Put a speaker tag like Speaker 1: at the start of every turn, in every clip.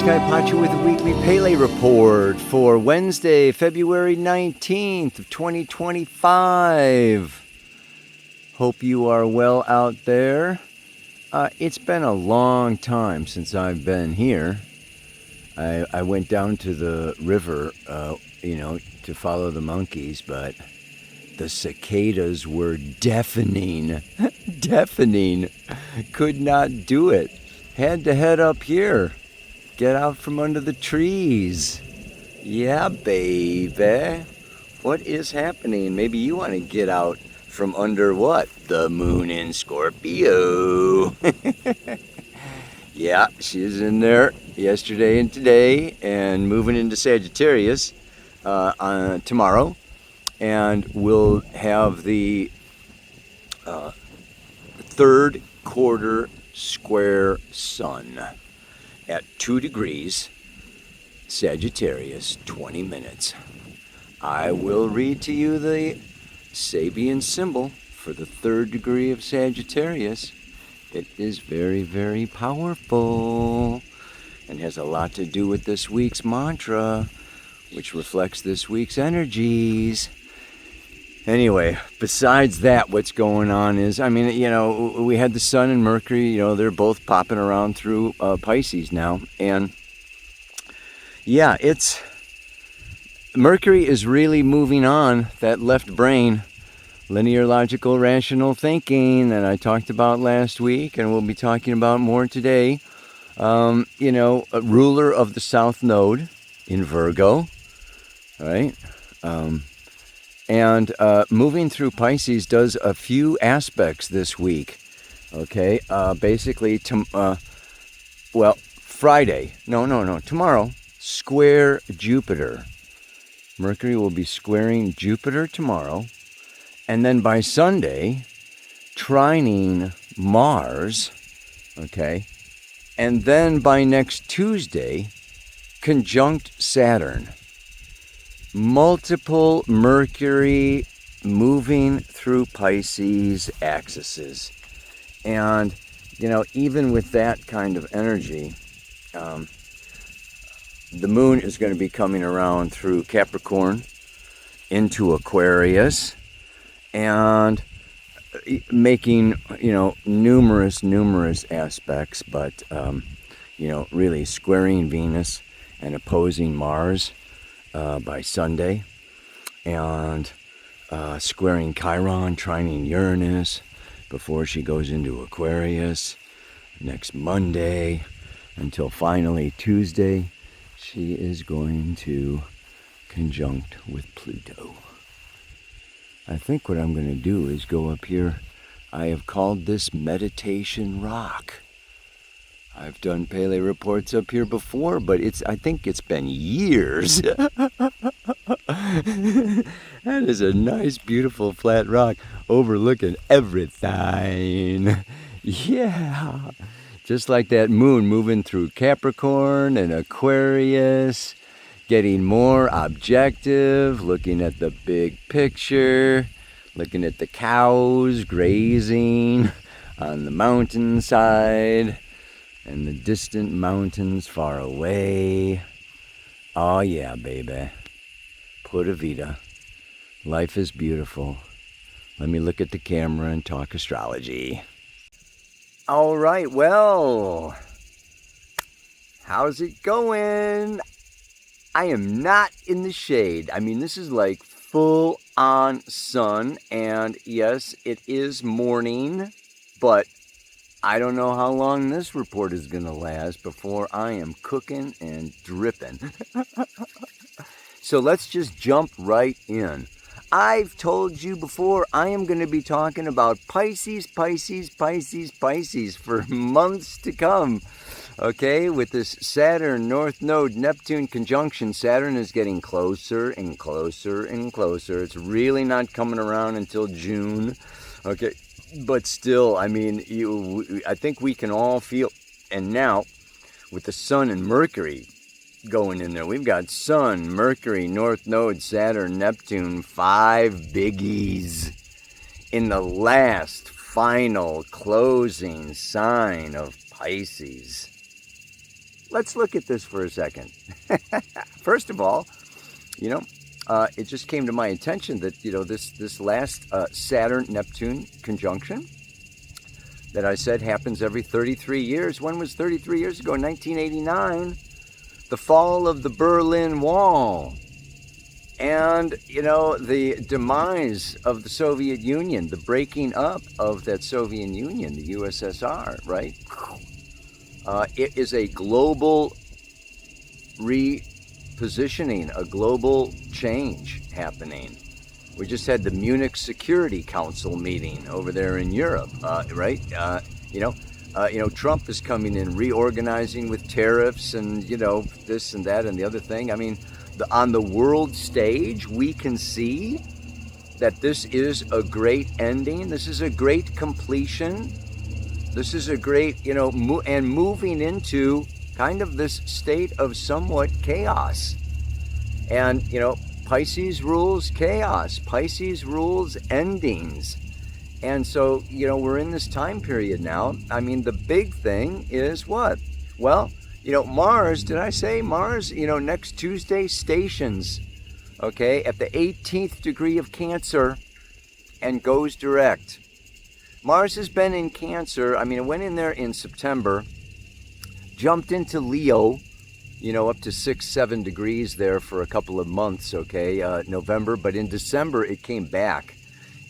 Speaker 1: Sky Pacha with a weekly Pele report for Wednesday, February 19th of 2025. Hope you are well out there. It's been a long time since I've been here. I went down to the river, to follow the monkeys, but the cicadas were deafening. Deafening. Could not do it. Had to head up here. Get out from under the trees. Yeah, baby. What is happening? Maybe you want to get out from under what? The moon in Scorpio. Yeah, she's in there yesterday and today and moving into Sagittarius tomorrow. And we'll have the third quarter square sun at 2 degrees, Sagittarius, 20 minutes. I will read to you the Sabian symbol for the third degree of Sagittarius. It is very, very powerful and has a lot to do with this week's mantra, which reflects this week's energies. Anyway, besides that, what's going on is, we had the Sun and Mercury, they're both popping around through Pisces now. And yeah, Mercury is really moving on that left brain, linear, logical, rational thinking that I talked about last week and we'll be talking about more today. A ruler of the South Node in Virgo, right? And moving through Pisces does a few aspects this week, okay? Basically, Friday, tomorrow, square Jupiter. Mercury will be squaring Jupiter tomorrow. And then by Sunday, trining Mars, okay? And then by next Tuesday, conjunct Saturn. Multiple Mercury moving through Pisces axes. And, even with that kind of energy, the moon is going to be coming around through Capricorn into Aquarius and making, numerous aspects, but, really squaring Venus and opposing Mars by Sunday, and squaring Chiron, trining Uranus before she goes into Aquarius next Monday, until finally Tuesday she is going to conjunct with Pluto. I think what I'm going to do is go up here. I have called this Meditation Rock. I've done Pele reports up here before, but I think it's been years. That is a nice, beautiful, flat rock overlooking everything. Yeah. Just like that moon moving through Capricorn and Aquarius, getting more objective, looking at the big picture, looking at the cows grazing on the mountainside. And the distant mountains far away. Oh yeah, baby. Pura vida. Life is beautiful. Let me look at the camera and talk astrology. All right, well, how's it going? I am not in the shade. This is like full on sun. And yes, it is morning, but I don't know how long this report is going to last before I am cooking and dripping. So let's just jump right in. I've told you before I am going to be talking about Pisces for months to come. Okay, with this Saturn North Node Neptune conjunction, Saturn is getting closer and closer and closer. It's really not coming around until June. Okay. But still, I think we can all feel, and now with the Sun and Mercury going in there, we've got Sun, Mercury, North Node, Saturn, Neptune, 5 biggies in the last, final, closing sign of Pisces. let's look at this for a second. First of all, it just came to my attention that, this last Saturn-Neptune conjunction that I said happens every 33 years. When was 33 years ago? 1989, the fall of the Berlin Wall. And, the demise of the Soviet Union, the breaking up of that Soviet Union, the USSR, right? It is a global repositioning, a global change happening. We just had the Munich Security Council meeting over there in Europe, right? Trump is coming in, reorganizing with tariffs and, this and that and the other thing. I mean, on the world stage, we can see that this is a great ending. This is a great completion. This is a great, and moving into kind of this state of somewhat chaos. And, Pisces rules chaos. Pisces rules endings. And so, we're in this time period now. I mean, the big thing is what? Well, Mars, did I say Mars? Next Tuesday stations, okay, at the 18th degree of Cancer and goes direct. Mars has been in Cancer. I mean, it went in there in September, jumped into Leo, up to 6-7 degrees there for a couple of months, okay, November. But in December, it came back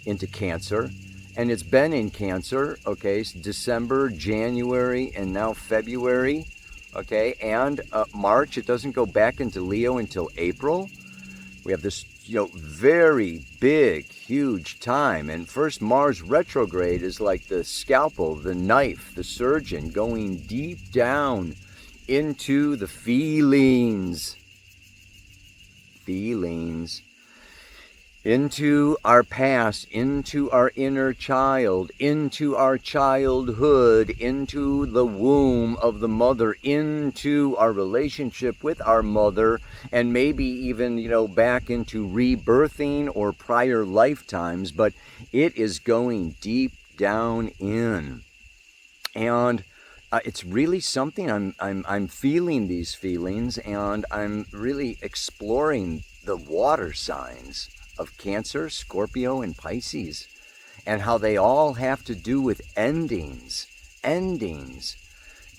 Speaker 1: into Cancer. And it's been in Cancer, okay, December, January, and now February. Okay, and March, it doesn't go back into Leo until April. We have this, very big, huge time. And first, Mars retrograde is like the scalpel, the knife, the surgeon going deep down into the feelings, into our past, into our inner child, into our childhood, into the womb of the mother, into our relationship with our mother, and maybe even, back into rebirthing or prior lifetimes, but it is going deep down in. And it's really something. I'm feeling these feelings, and I'm really exploring the water signs of Cancer, Scorpio, and Pisces, and how they all have to do with endings.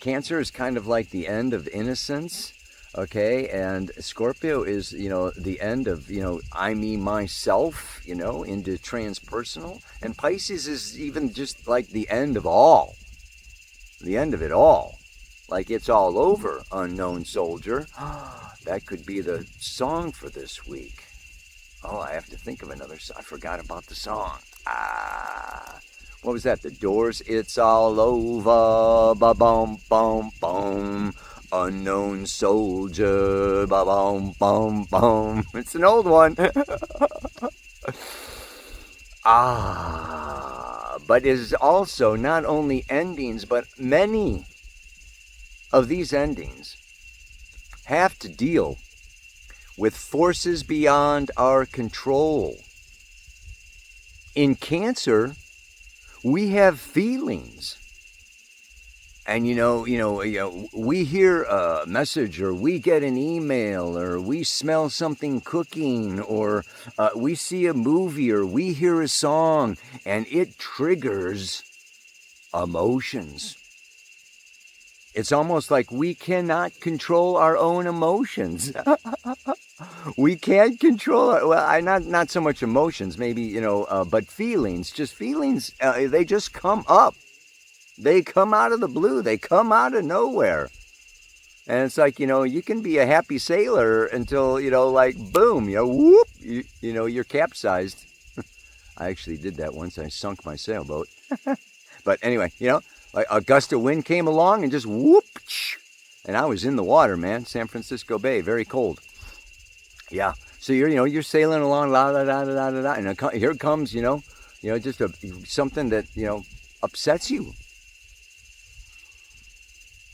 Speaker 1: Cancer is kind of like the end of innocence, okay, and Scorpio is, the end of, I, me, myself, into transpersonal, and Pisces is even just like the end of all, the end of it all, like it's all over, unknown soldier. That could be the song for this week. Oh, I have to think of another song. I forgot about the song. What was that? The Doors, It's All Over, ba-bum, bum, bum. Unknown soldier, ba-bum, bum, bum. It's an old one. But it is also not only endings, but many of these endings have to deal with forces beyond our control. In Cancer, we have feelings. And we hear a message, or we get an email, or we smell something cooking, or we see a movie, or we hear a song, and it triggers emotions. It's almost like we cannot control our own emotions. We can't control not so much emotions, maybe, but feelings. Just feelings, they just come up. They come out of the blue. They come out of nowhere. And it's like, you can be a happy sailor until, boom, whoop, you're capsized. I actually did that once. I sunk my sailboat. But anyway, like a gust of wind came along and just whoop, and I was in the water, man. San Francisco Bay, very cold. Yeah. So you're sailing along, la da da da da da, and here comes, just something that upsets you.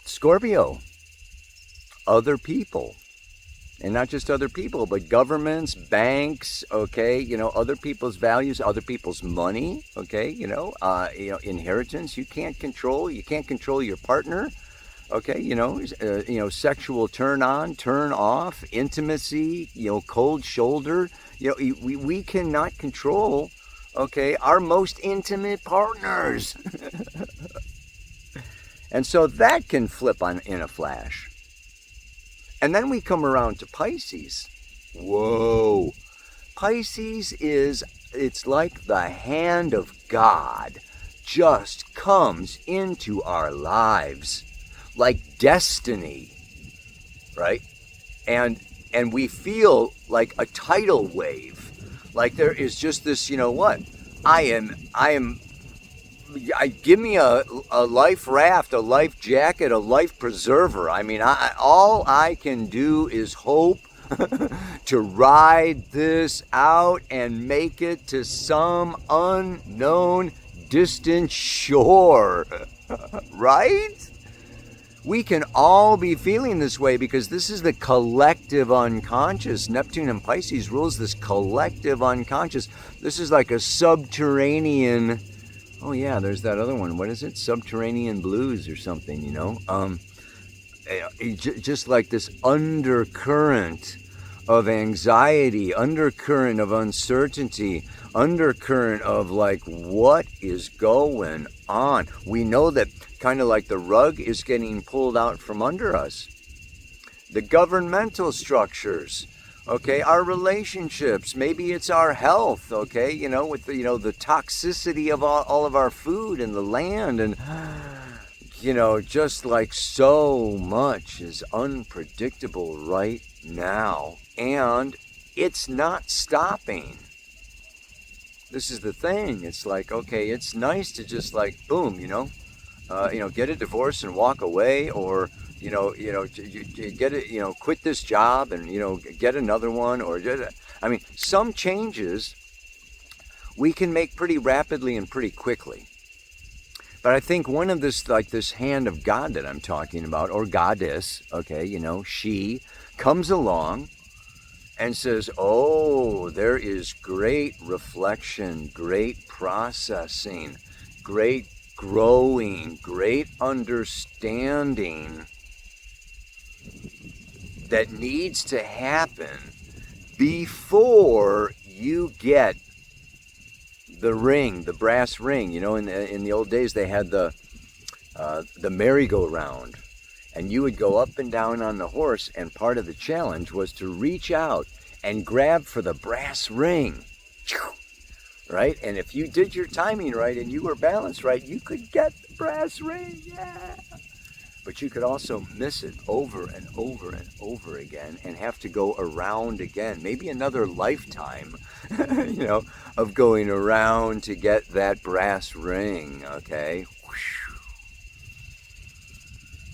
Speaker 1: Scorpio, other people, and not just other people, but governments, banks, okay, other people's values, other people's money, okay, inheritance. You can't control your partner, Okay, sexual turn on, turn off, intimacy, cold shoulder. We cannot control, okay, our most intimate partners. And so that can flip on in a flash. And then we come around to Pisces. Whoa. Pisces it's like the hand of God just comes into our lives like destiny, right? And we feel like a tidal wave. Like there is just this, give me a life raft, a life jacket, a life preserver. I mean, all I can do is hope to ride this out and make it to some unknown distant shore, right? We can all be feeling this way because this is the collective unconscious. Neptune and Pisces rules this collective unconscious. This is like a subterranean, oh yeah, there's that other one. What is it? Subterranean blues or something, just like this undercurrent of anxiety, undercurrent of uncertainty, undercurrent of like, what is going on? We know that kind of like the rug is getting pulled out from under us. The governmental structures, okay, our relationships, maybe it's our health, okay, with the, the toxicity of all of our food and the land, and just like so much is unpredictable right now, and it's not stopping. This is the thing. It's like, okay, it's nice to just like, boom, get a divorce and walk away, or get it, quit this job and get another one, or some changes we can make pretty rapidly and pretty quickly. But I think one of this hand of God that I'm talking about, or goddess, okay, she comes along and says, oh, there is great reflection, great processing, great growing, great understanding that needs to happen before you get the ring, the brass ring. In the old days they had the merry-go-round, and you would go up and down on the horse, and part of the challenge was to reach out and grab for the brass ring, right? And if you did your timing right and you were balanced right, you could get the brass ring, yeah. But you could also miss it over and over and over again and have to go around again, maybe another lifetime, of going around to get that brass ring, okay?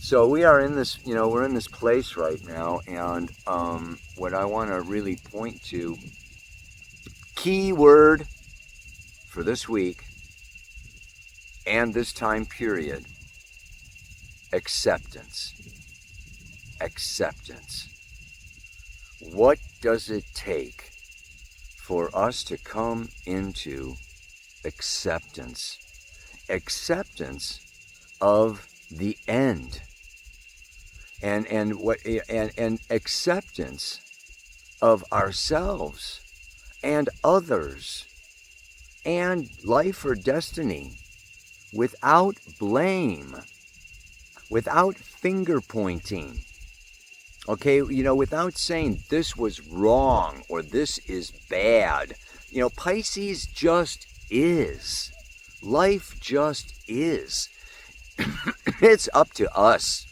Speaker 1: So we are in this, we're in this place right now, and what I want to really point to, key word for this week and this time period, acceptance. Acceptance. What does it take for us to come into acceptance? Acceptance of the end. And acceptance of ourselves and others and life or destiny, without blame, without finger pointing, okay, without saying this was wrong or this is bad. Pisces just is. Life just is. It's up to us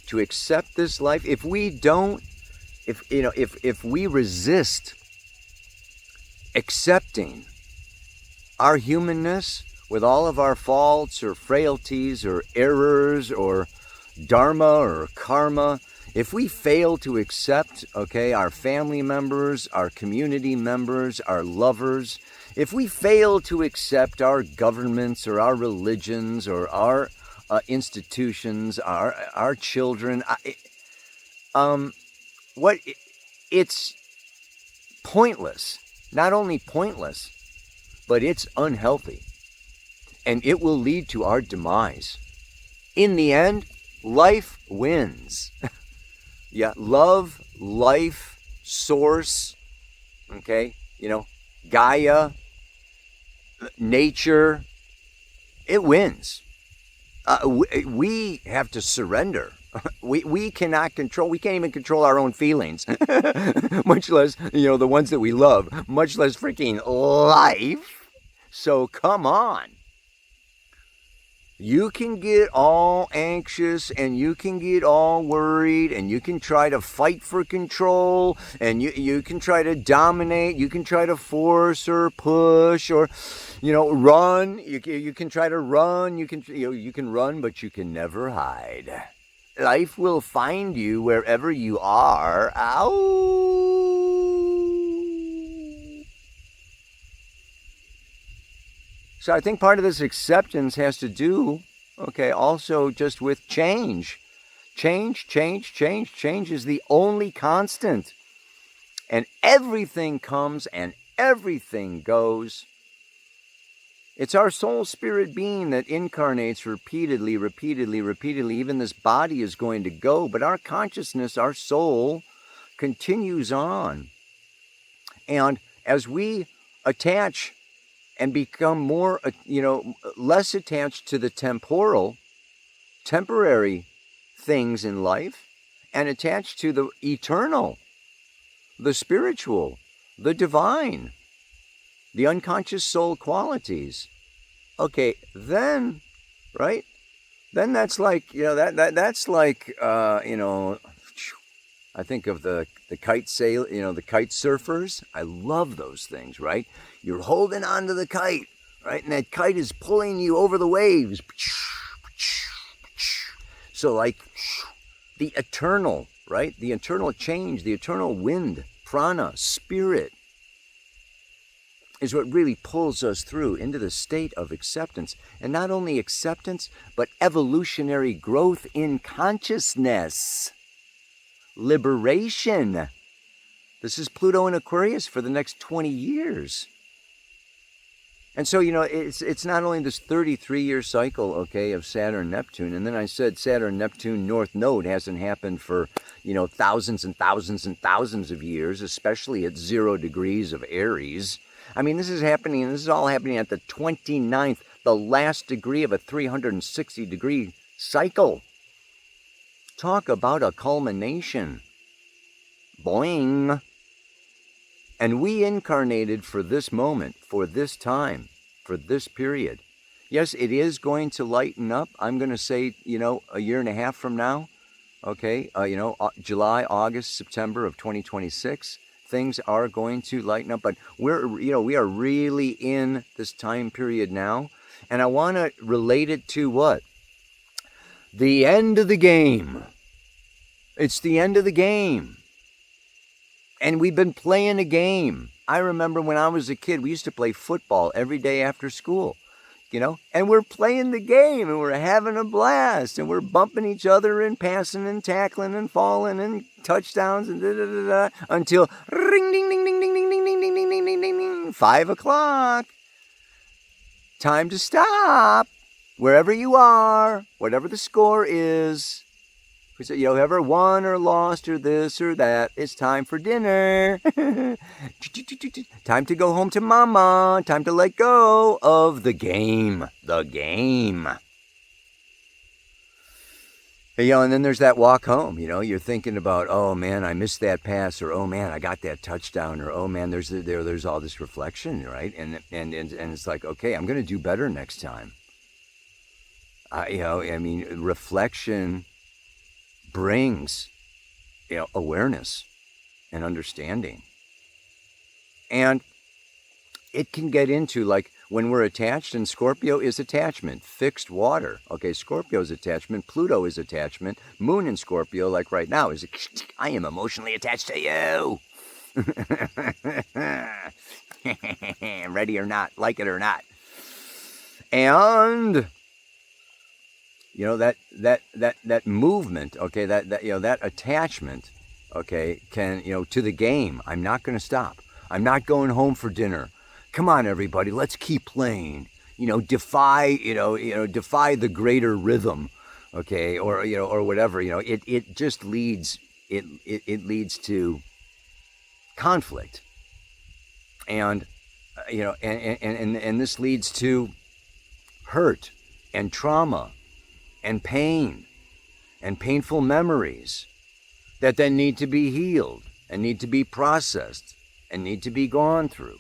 Speaker 1: to accept this life. If we don't, if we resist accepting our humanness with all of our faults or frailties or errors or dharma or karma, if we fail to accept, okay, our family members, our community members, our lovers, if we fail to accept our governments or our religions or our institutions, our children, it's pointless. Not only pointless, but it's unhealthy. And it will lead to our demise. In the end, life wins. Yeah, love, life, source, okay, Gaia, nature, it wins. We have to surrender. We cannot control, we can't even control our own feelings, much less, the ones that we love, much less freaking life. So come on. You can get all anxious and you can get all worried and you can try to fight for control and you can try to dominate, you can try to force or push or, run. You can try to run, you can run, but you can never hide. Life will find you wherever you are. Ow! So I think part of this acceptance has to do, also just with change. Change is the only constant. And everything comes and everything goes. It's our soul spirit being that incarnates repeatedly. Even this body is going to go, but our consciousness, our soul, continues on. And as we attach and become more, less attached to the temporary things in life, and attached to the eternal, the spiritual, the divine, the unconscious soul qualities. Okay, then, right? Then that's like, that's like, I think of the kite sail, the kite surfers. I love those things, right? You're holding on to the kite, right? And that kite is pulling you over the waves. So like the eternal, right? The eternal change, the eternal wind, prana, spirit, is what really pulls us through into the state of acceptance. And not only acceptance, but evolutionary growth in consciousness. Liberation. This is Pluto in Aquarius for the next 20 years. And so, it's not only this 33-year cycle, of Saturn-Neptune. And then I said Saturn-Neptune North Node hasn't happened for, thousands and thousands and thousands of years, especially at 0 degrees of Aries. I mean, this is all happening at the 29th, the last degree of a 360-degree cycle. Talk about a culmination. Boing. And we incarnated for this moment, for this time, for this period. Yes, it is going to lighten up. I'm going to say, a year and a half from now, July, August, September of 2026, things are going to lighten up. But we are really in this time period now. And I want to relate it to what? The end of the game. It's the end of the game. And we've been playing a game. I remember when I was a kid, we used to play football every day after school, and we're playing the game and we're having a blast and we're bumping each other and passing and tackling and falling and touchdowns and until ring, ding, ding, ding, ding, ding, ding, ding, ding, ding, ding, ding, ding, ding, 5 o'clock. Time to stop. Wherever you are, whatever the score is. Whoever won or lost or this or that, it's time for dinner. Time to go home to mama. Time to let go of the game. The game. And then there's that walk home. You're thinking about, oh man, I missed that pass, or oh man, I got that touchdown, or oh man, there's all this reflection, right? And it's like, okay, I'm going to do better next time. Reflection brings, awareness and understanding. And it can get into, like, when we're attached, and Scorpio is attachment, fixed water. Okay, Scorpio is attachment, Pluto is attachment, Moon in Scorpio, like right now, is, I am emotionally attached to you. Ready or not, like it or not. And that movement, okay, that attachment, okay, can, to the game. I'm not going to stop. I'm not going home for dinner. Come on, everybody, let's keep playing. Defy the greater rhythm. okay, or or whatever. It just leads it leads to conflict, and and this leads to hurt and trauma and pain and painful memories that then need to be healed and need to be processed and need to be gone through.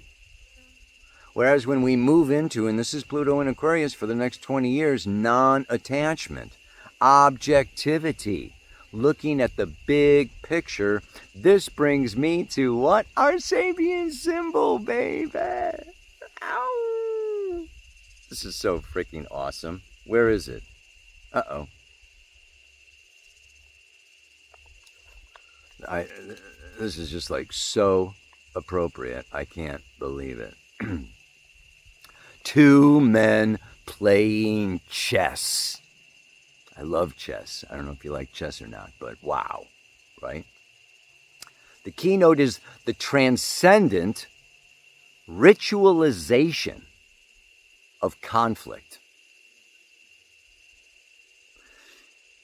Speaker 1: Whereas when we move into, and this is Pluto in Aquarius for the next 20 years, non-attachment, objectivity, looking at the big picture, this brings me to what? Our Sabian symbol, baby. Ow. This is so freaking awesome. Where is it? Uh-oh. This is just like so appropriate. I can't believe it. Two men playing chess. I love chess. I don't know if you like chess or not, but wow, right? The keynote is the transcendent ritualization of conflict.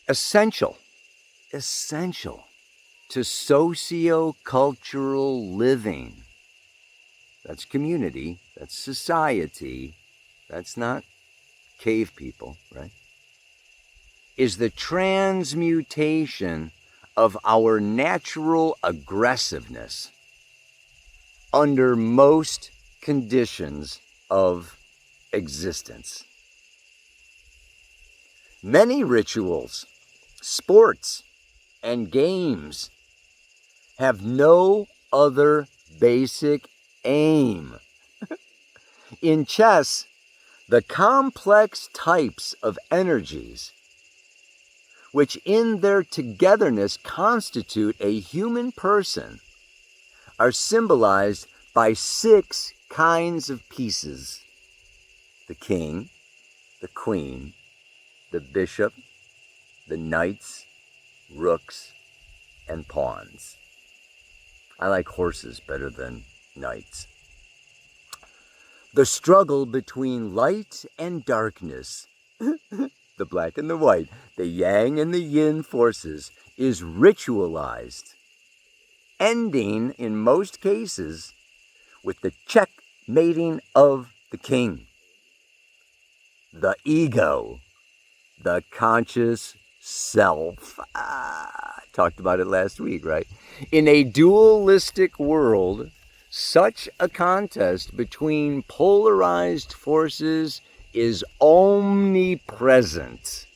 Speaker 1: Essential to socio-cultural living. That's community, that's society, that's not cave people, right? Is the transmutation of our natural aggressiveness under most conditions of existence. Many rituals, sports, and games have no other basic aim. In chess, the complex types of energies, which in their togetherness constitute a human person, are symbolized by 6 kinds of pieces: the king, the queen, the bishop, the knights, rooks, and pawns. I like horses better than knights. The struggle between light and darkness, the black and the white, the yang and the yin forces, is ritualized, ending in most cases with the checkmating of the king. The ego, the conscious self. I talked about it last week, right? In a dualistic world, such a contest between polarized forces is omnipresent.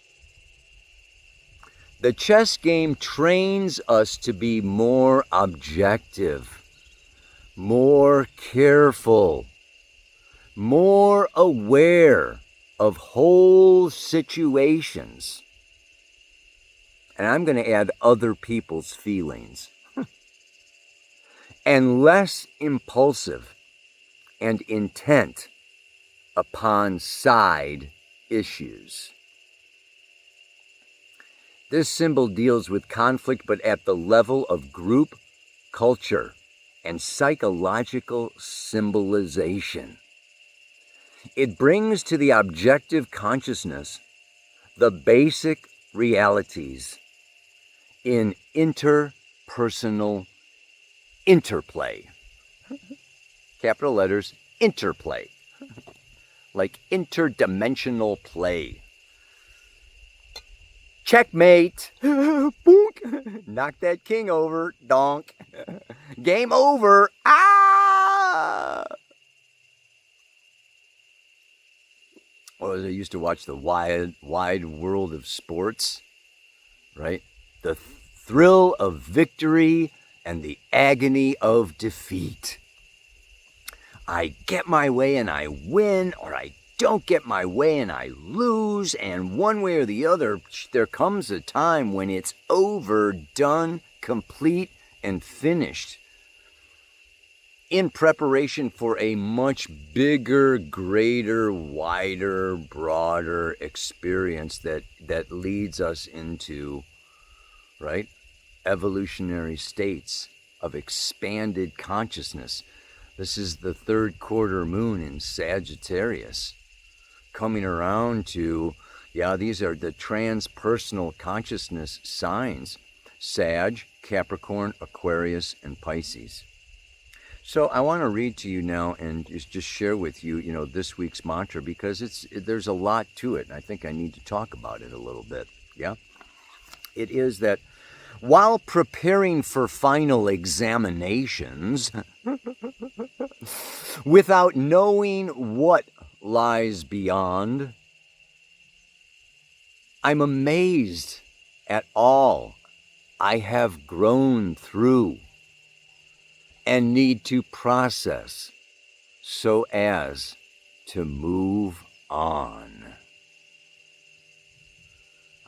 Speaker 1: The chess game trains us to be more objective, more careful, more aware of whole situations. And I'm going to add other people's feelings. And less impulsive and intent upon side issues. This symbol deals with conflict, but at the level of group culture and psychological symbolization. It brings to the objective consciousness the basic realities in interpersonal interplay. Capital letters, interplay. Like interdimensional play. Checkmate. Boonk. Knock that king over. Donk. Game over. Ah! Well, I used to watch the wide world of sports, right? The thrill of victory and the agony of defeat. I get my way and I win, or I don't get my way and I lose, and one way or the other, there comes a time when it's over, done, complete, and finished. In preparation for a much bigger, greater, wider, broader experience that leads us into, right, evolutionary states of expanded consciousness. This is the 3rd quarter moon in Sagittarius, coming around to Yeah, these are the transpersonal consciousness signs: Sag, Capricorn, Aquarius, and Pisces. So I want to read to you now and just share with you, this week's mantra, because there's a lot to it. And I think I need to talk about it a little bit. Yeah. It is that while preparing for final examinations, without knowing what lies beyond, I'm amazed at all I have grown through and need to process so as to move on.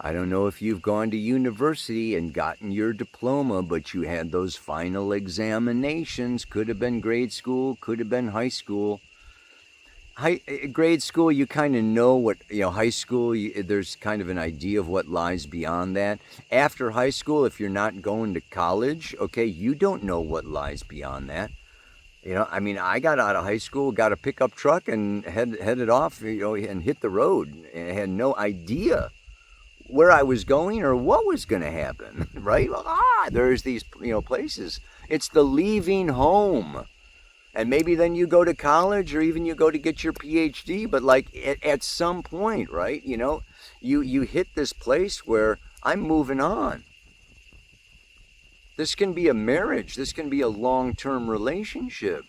Speaker 1: I don't know if you've gone to university and gotten your diploma, but you had those final examinations. Could have been grade school, could have been high school. Grade school, you kind of know what, high school, there's kind of an idea of what lies beyond that. After high school, if you're not going to college, okay, you don't know what lies beyond that. I got out of high school, got a pickup truck and headed off, and hit the road. And I had no idea where I was going or what was going to happen, right? There's these, places. It's the leaving home. And maybe then you go to college or even you go to get your PhD, but like at some point, right, you hit this place where I'm moving on. This can be a marriage. This can be a long-term relationship.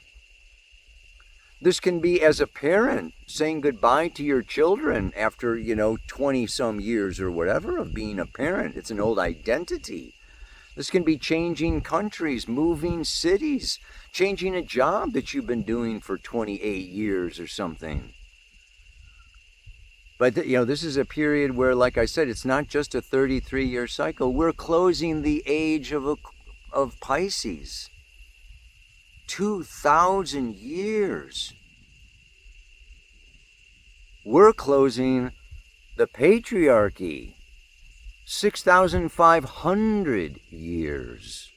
Speaker 1: This can be as a parent saying goodbye to your children after, 20-some years or whatever of being a parent. It's an old identity. This can be changing countries, moving cities, changing a job that you've been doing for 28 years or something. But, this is a period where, like I said, it's not just a 33-year cycle. We're closing the age of Pisces. 2,000 years. We're closing the patriarchy. 6,500 years.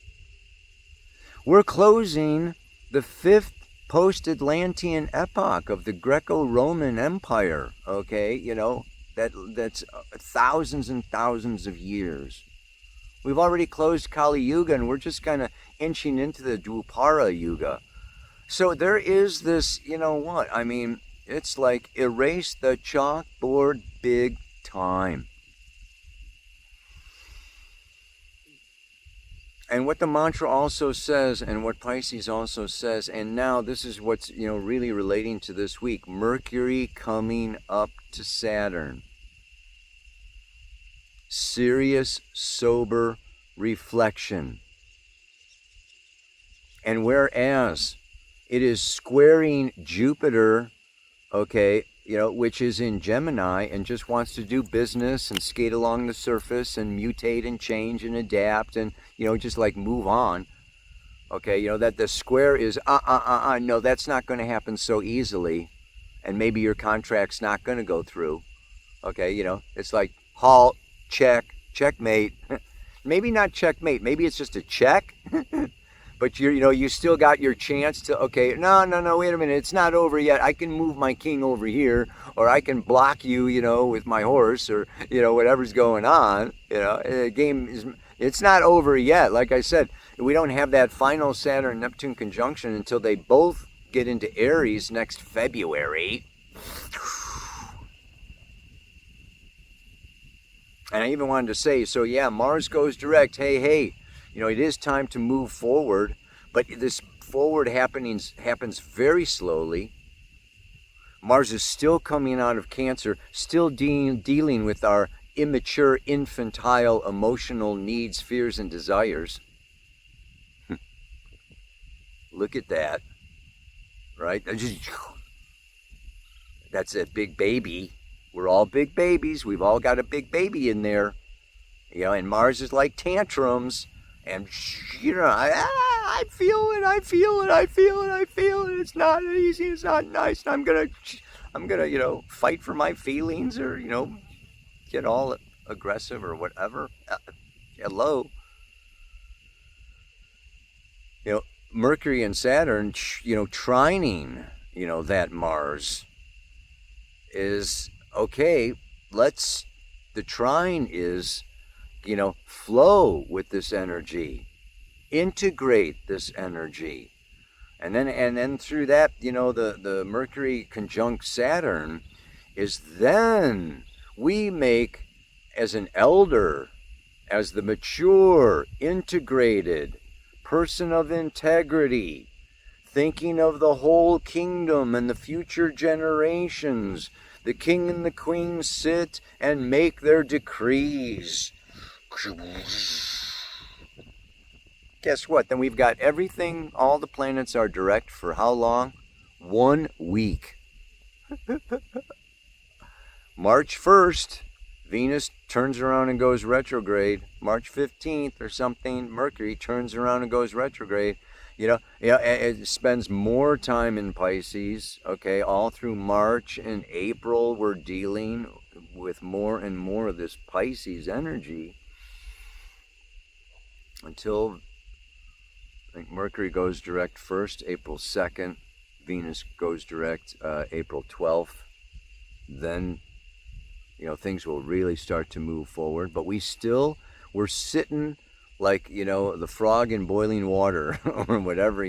Speaker 1: We're closing the 5th post-Atlantean epoch of the Greco-Roman Empire, okay? That's thousands and thousands of years. We've already closed Kali Yuga, and we're just kind of inching into the Dwapara Yuga. So there is this, it's like erase the chalkboard big time. And what the mantra also says, and what Pisces also says, and now this is what's, really relating to this week: Mercury coming up to Saturn. Serious, sober reflection. And whereas it is squaring Jupiter, okay, which is in Gemini and just wants to do business and skate along the surface and mutate and change and adapt and, just like move on. Okay, that the square is, no, that's not going to happen so easily. And maybe your contract's not going to go through. Okay, it's like halt, checkmate. Maybe not checkmate. Maybe it's just a check. But you still got your chance to, okay, no, wait a minute, it's not over yet. I can move my king over here, or I can block you, with my horse, or, whatever's going on. The game is, it's not over yet. Like I said, we don't have that final Saturn-Neptune conjunction until they both get into Aries next February. And I even wanted to say, so yeah, Mars goes direct. Hey, it is time to move forward, but this forward happens very slowly. Mars is still coming out of Cancer, still dealing with our immature, infantile, emotional needs, fears, and desires. Look at that, right? That's a big baby. We're all big babies. We've all got a big baby in there. And Mars is like tantrums. And, I feel it. It's not easy. It's not nice. I'm gonna, fight for my feelings or, get all aggressive or whatever. Hello. Mercury and Saturn, trining, that Mars is, okay, the trine is, flow with this energy, integrate this energy. And then through that, the Mercury conjunct Saturn is then we make, as an elder, as the mature, integrated person of integrity, thinking of the whole kingdom and the future generations, the king and the queen sit and make their decrees. Guess what? Then we've got everything, all the planets are direct for how long? 1 week. March 1st, Venus turns around and goes retrograde. March 15th or something, Mercury turns around and goes retrograde. It spends more time in Pisces, okay, all through March and April. We're dealing with more and more of this Pisces energy until, I think, Mercury goes direct first, April 2nd. Venus goes direct April 12th. Then, things will really start to move forward. But we're sitting like, the frog in boiling water or whatever,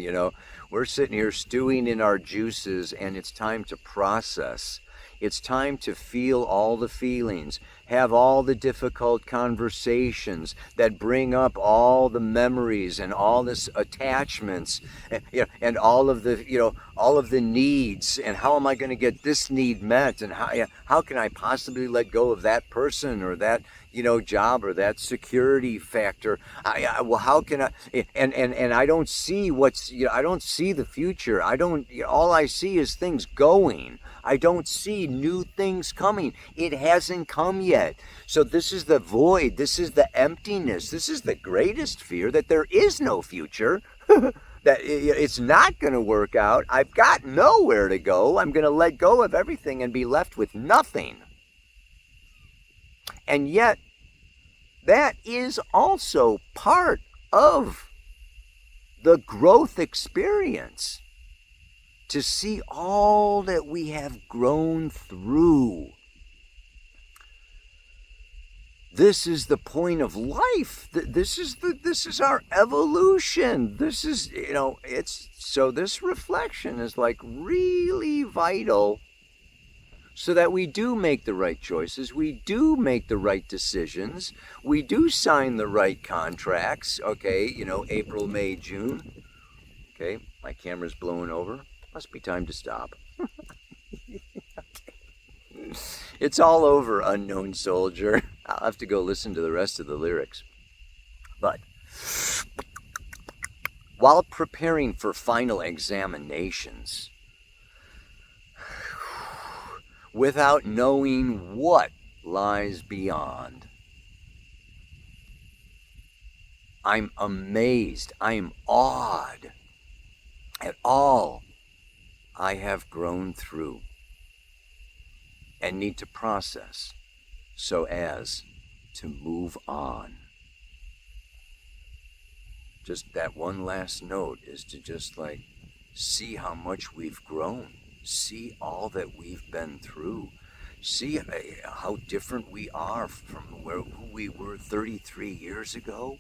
Speaker 1: We're sitting here stewing in our juices, and it's time to process. It's time to feel all the feelings, have all the difficult conversations that bring up all the memories and all this attachments, and all of the needs, and how am I going to get this need met, and how can I possibly let go of that person or that job or that security factor? Well, how can I? And I don't see I don't see the future. All I see is things going. I don't see new things coming. It hasn't come yet. So this is the void. This is the emptiness. This is the greatest fear, that there is no future, that it's not going to work out. I've got nowhere to go. I'm going to let go of everything and be left with nothing. And yet, that is also part of the growth experience, to see all that we have grown through. This is the point of life. This is our evolution. This is, so this reflection is like really vital, so that we do make the right choices, we do make the right decisions, we do sign the right contracts, okay, April, May, June. Okay, my camera's blowing over. Must be time to stop. It's all over, unknown soldier. I'll have to go listen to the rest of the lyrics. But while preparing for final examinations, without knowing what lies beyond, I'm amazed, I'm awed at all I have grown through and need to process so as to move on. Just that one last note is to just see how much we've grown, see all that we've been through, see how different we are from who we were 33 years ago,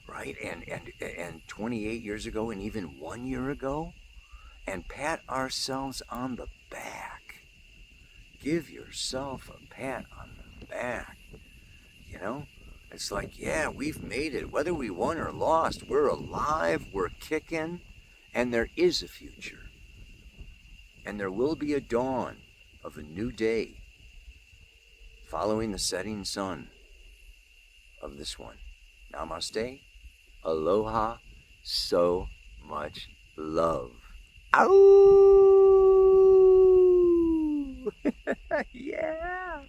Speaker 1: right? And 28 years ago, and even 1 year ago, and pat ourselves on the back. Give yourself a pat on the back. It's like, yeah, we've made it. Whether we won or lost, we're alive, we're kicking, and there is a future. And there will be a dawn of a new day following the setting sun of this one. Namaste. Aloha. So much love. Ow! Yeah!